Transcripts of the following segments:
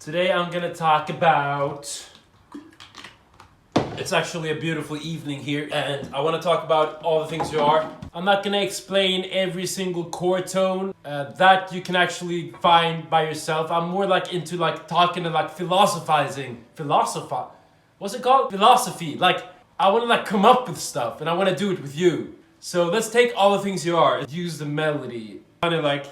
Today I'm gonna talk about... It's actually a beautiful evening here, and I want to talk about all the things you are. I'm not gonna explain every single chord tone that you can actually find by yourself. I'm more like into like talking and like philosophizing. What's it called? Philosophy. Like I want to like come up with stuff, and I want to do it with you. So let's take all the things you are and use the melody. Kind of like...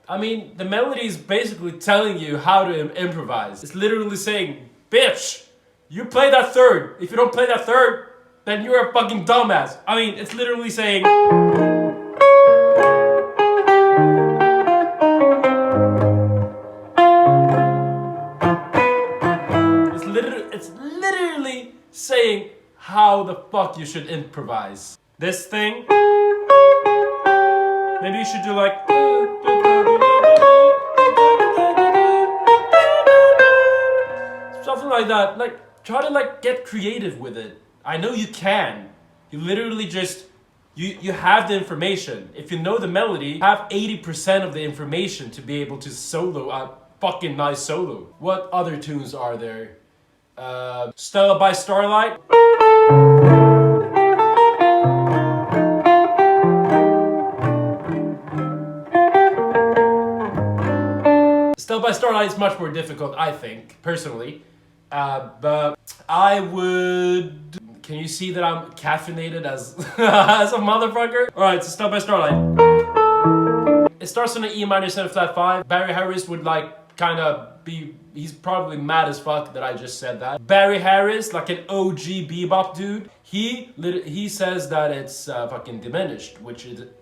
I mean, the melody is basically telling you how to improvise. It's literally saying, bitch, you play that third. If you don't play that third, then you're a fucking dumbass. I mean, it's literally saying... It's literally saying how the fuck you should improvise. This thing, maybe you should do like... something like that. Like, try to like get creative with it. I know you can. You literally just, you have the information. If you know the melody, you have 80% of the information to be able to solo a fucking nice solo. What other tunes are there? Stella by Starlight. Stella by Starlight is much more difficult, I think, personally. But I would... Can you see that I'm caffeinated as, as a motherfucker? Alright, so Stella by Starlight. It starts on an E minor 7 flat 5. Barry Harris would like kind of be... He's probably mad as fuck that I just said that. Barry Harris, like an OG bebop dude, he says that it's fucking diminished, which it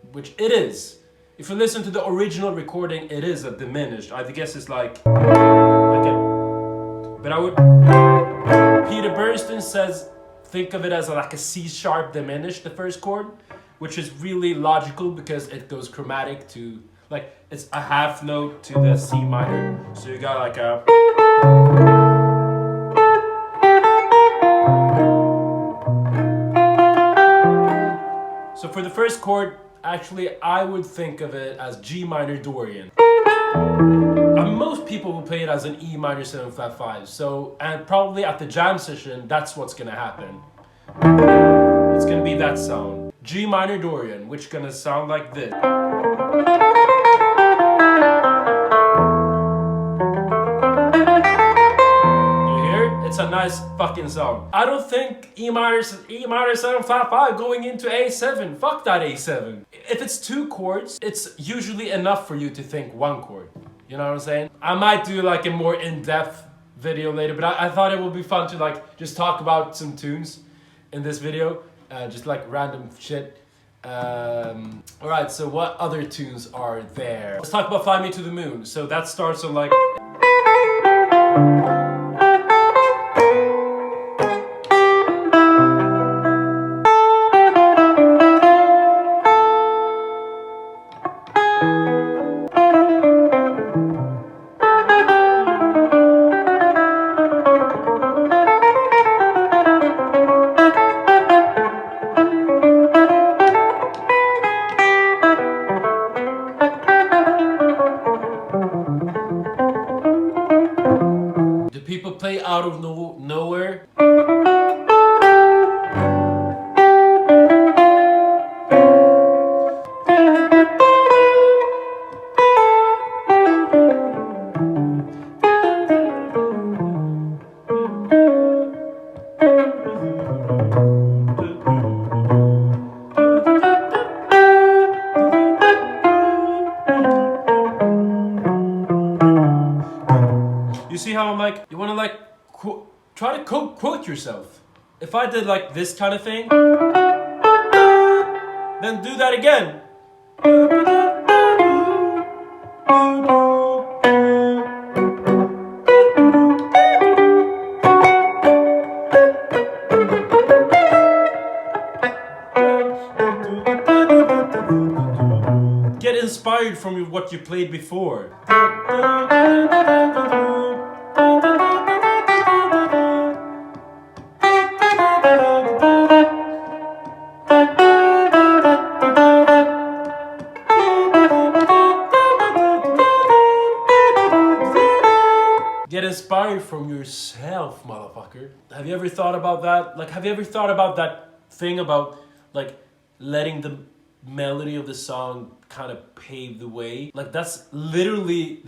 is. If you listen to the original recording, it is a diminished. I guess it's like a... But I would... Peter Bernstein says, think of it as like a C sharp diminished, the first chord, which is really logical because it goes chromatic to... Like, it's a half note to the C minor. So you got like a... So for the first chord, actually, I would think of it as G minor Dorian. And most people will play it as an E minor 7 flat 5. So, and probably at the jam session, that's what's gonna happen. It's gonna be that sound. G minor Dorian, which gonna sound like this. It's a nice fucking song. I don't think E minor 7 flat 5 going into A7. Fuck that A7. If it's two chords, it's usually enough for you to think one chord. You know what I'm saying? I might do like a more in-depth video later, but I thought it would be fun to like just talk about some tunes in this video. Just like random shit. Alright, so what other tunes are there? Let's talk about Fly Me to the Moon. So that starts on like... People play out of nowhere. You see how I'm like, you want to like, try to quote yourself. If I did like this kind of thing, then do that again. Get inspired from what you played before. from yourself, motherfucker. Have you ever thought about that? Like, have you ever thought about that thing about, like, letting the melody of the song kind of pave the way? Like, that's literally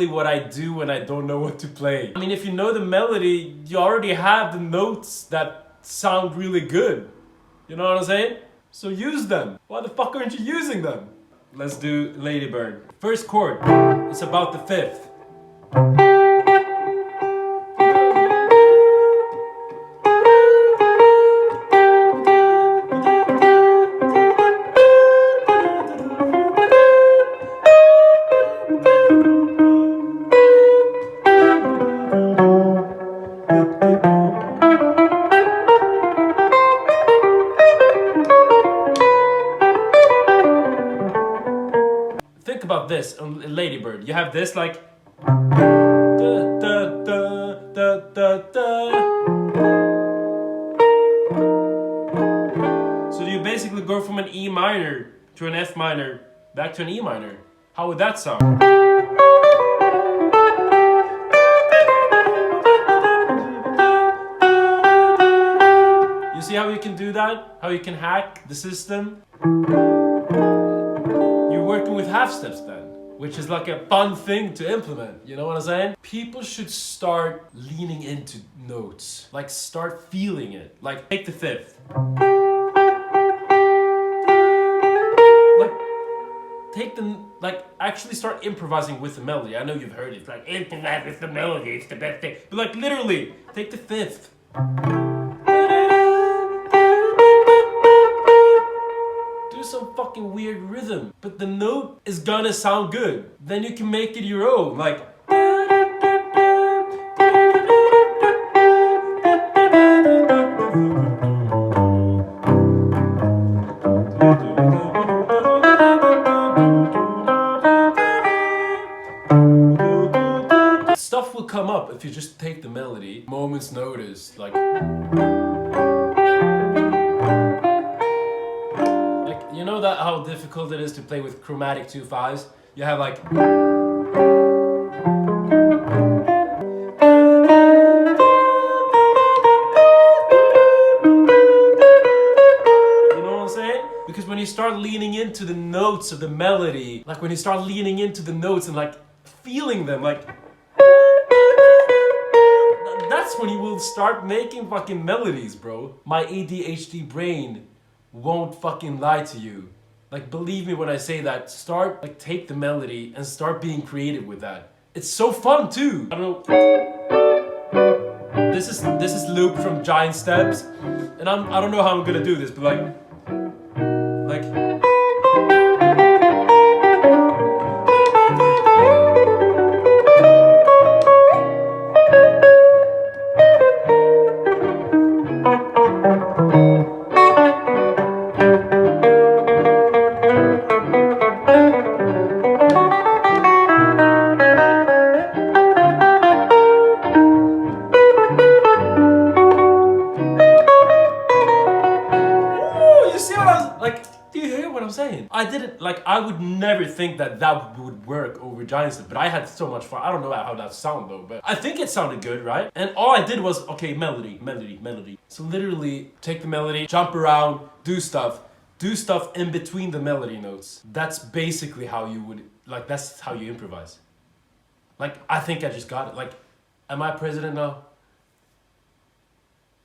what I do when I don't know what to play. I mean, if you know the melody, you already have the notes that sound really good. You know what I'm saying? So use them. Why the fuck aren't you using them? Let's do Ladybird. First chord, it's about the fifth. Think about this on Ladybird. You have this like da, da, da, da, da, da. So you basically go from an E minor to an F minor back to an E minor. How would that sound? You see how you can do that? How you can hack the system? Working with half steps then, which is like a fun thing to implement, you know what I'm saying? People should start leaning into notes, like start feeling it. Like take the fifth. Like actually start improvising with the melody. I know you've heard it, like improvise with the melody, it's the best thing. But like literally, take the fifth. Some fucking weird rhythm, but the note is gonna sound good. Then you can make it your own, like stuff will come up if you just take the melody, moment's notice, like you know that how difficult it is to play with chromatic 2/5s? You have like you know what I'm saying? Because when you start leaning into the notes of the melody, like when you start leaning into the notes and like feeling them, like that's when you will start making fucking melodies, bro. My ADHD brain won't fucking lie to you. Like, believe me when I say that. Start, like, take the melody and start being creative with that. It's so fun too. I don't know. This is Luke from Giant Steps, and I don't know how I'm gonna do this, but like. I didn't, like, I would never think that that would work over Giant Step, but I had so much fun. I don't know how that sounded though, but I think it sounded good, right? And all I did was, okay, melody. So literally take the melody, jump around, do stuff in between the melody notes. That's basically how you would, like, that's how you improvise. Like, I think I just got it. Like, am I president now?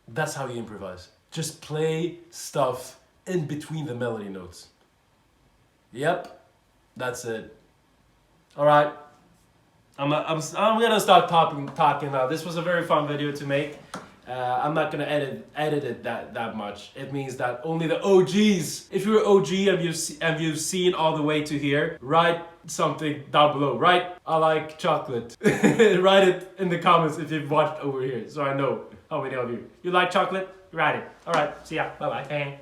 That's how you improvise. Just play stuff in between the melody notes. Yep, that's it. All right, I'm gonna start talking now. This was a very fun video to make. I'm not gonna edit it that much. It means that only the OGs. If you're an OG and you've seen all the way to here, write something down below. Write I like chocolate. Write it in the comments if you've watched over here, so I know how many of you like chocolate. Write it. All right, see ya. Bye bye.